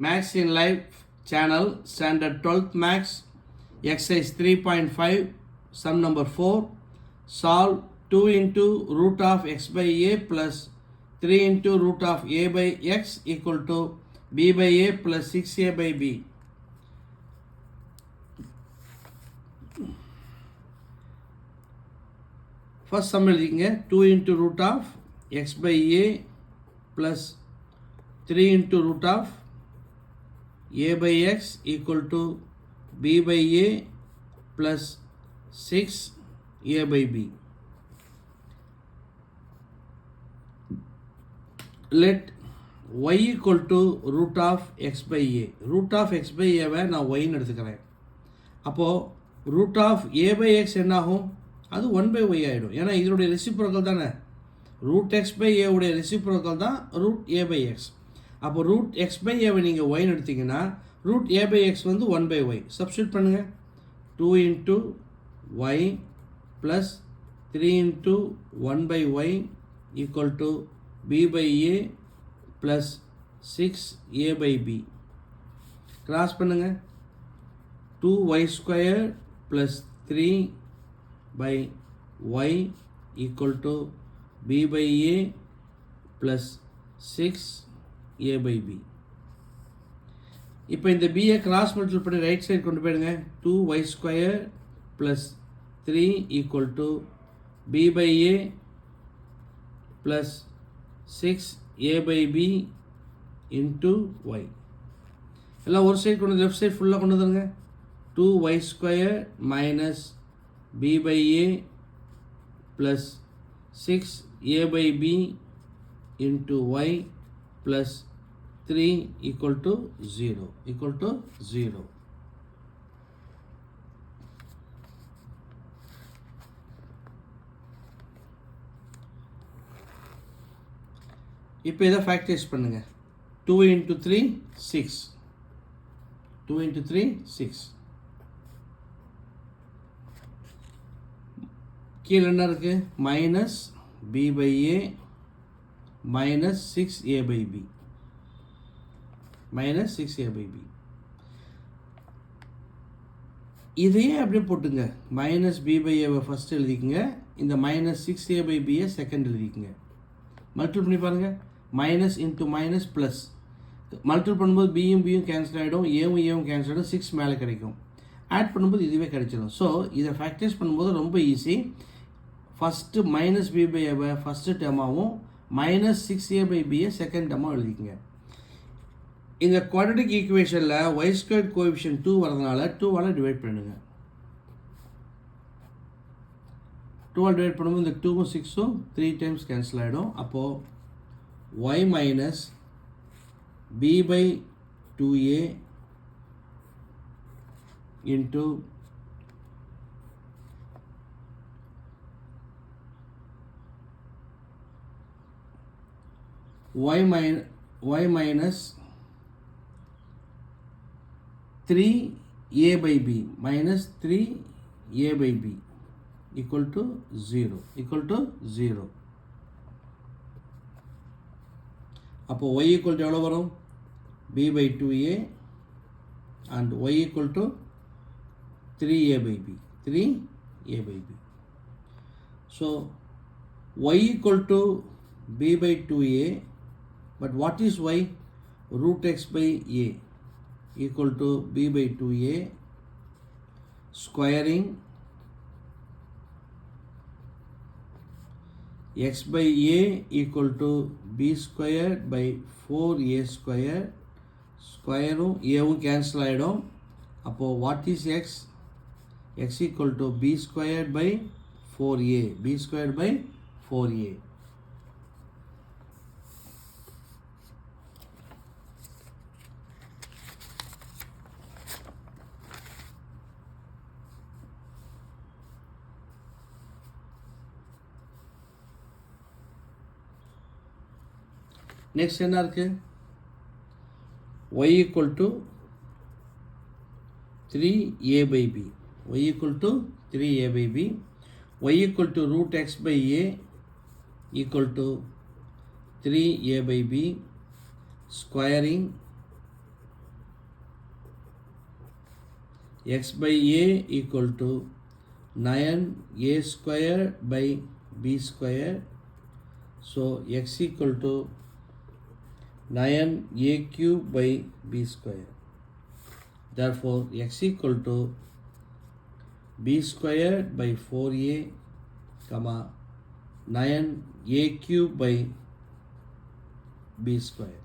Maths in Life channel, standard 12th Maths, exercise 3.5, sum number 4. Solve 2 into root of x by a plus 3 into root of a by x equal to b by a plus 6a by b. First sum எழுதிங்க 2 into root of x by a plus 3 into root of a by x equal to b by a plus 6a by b. Let y equal to root of x by a. Root of x by a வை நான் y ன்னு எடுத்துக்கிறேன். அப்போது root of a by x என்ன ஆகும்? அது 1 by y ஆகிடும். ஏன்னா இதனுடைய ரெசிப்ரோக்கல் தானே. ரூட் எக்ஸ் பை ஏ உடைய ரெசிப்ரோக்கல் தான் ரூட் ஏ பை எக்ஸ். அப்போ ரூட் எக்ஸ் பை ஏவை நீங்கள் ஒய்னு எடுத்திங்கன்னா ரூட் ஏ பை எக்ஸ் வந்து 1 by y. சப்ஸ்டியூட் பண்ணுங்கள். 2 into y plus 3 into 1 by y equal to b by a plus 6a by b. Cross பண்ணுங்கள். 2y square plus 3 by y equal to b by a plus 6a by b. இப்போ இந்த b cross multiple பண்ணி right side கொண்டு போயிடுங்க. 2y square plus 3 equal to b by a plus 6a by b into y. எல்லாம் ஒரு side கொண்டு left side ஃபுல்லாக கொண்டு வந்துருங்க. 2y square minus b by a plus 6a by b into y plus 3 equal to 0. Equal to 0. இப்போ இதை factorise பண்ணுங்க. 2 into 3 6. 2 into 3 6. கீழே என்ன இருக்குது? Minus b by a minus 6a by b. Minus 6a by b. இதையே அப்படியே போட்டுங்க. Minus b by ஏவை ஃபஸ்ட் எழுதிக்குங்க. இந்த minus 6a by b second எழுதிக்குங்க. மல்டிபிள் பண்ணி பாருங்கள். Minus into minus plus. Multiple பண்ணும்போது பியும் கேன்சல் ஆகிடும், ஏவும் கேன்சல் ஆகிடும், 6 மேலே கிடைக்கும். ஆட் பண்ணும்போது இதுவே கிடைச்சிடும். ஸோ இதை ஃபேக்டரைஸ் பண்ணும்போது ரொம்ப easy. First minus b by ஏவை ஃபஸ்ட்டு டேர்மாகவும் minus 6a by b second டேர்மாக எழுதிக்கங்க. இந்த குவாட்ரட்டிக் ஈக்குவேஷனில் ஒய் ஸ்கொயர் கோஎஃபிஷியன்ட் 2 வரதுனால 2வால் டிவைட் பண்ணுங்க. 2வால் டிவைட் பண்ணும்போது இந்த 2வும் 6ம் 3 டைம்ஸ் கேன்சல் ஆகிடும். அப்போது y minus b by 2a into y minus 3a by b minus 3a by b equal to 0. Equal to 0. அப்போ y equal to எவ்வளோ வரும்? b by 2a and y equal to 3a by b. 3a by b. So y equal to b by 2a, but what is y? Root x by a equal to b by 2a squaring x by a equal to b squared by 4a square. ஸ்கொயரும் ஏவும் cancel ஆகிடும். அப்போது what is x? X equal to b squared by 4a. B squared by 4a. Next என்ன இருக்குது? y equal to 3a by b. Y equal to 3a by b. Y equal to root x by a equal to 3a by b squaring x by a equal to 9a square by b square. So x equal to 9a cube by b square. Therefore x equal to b squared by 4a comma 9a cube by b square.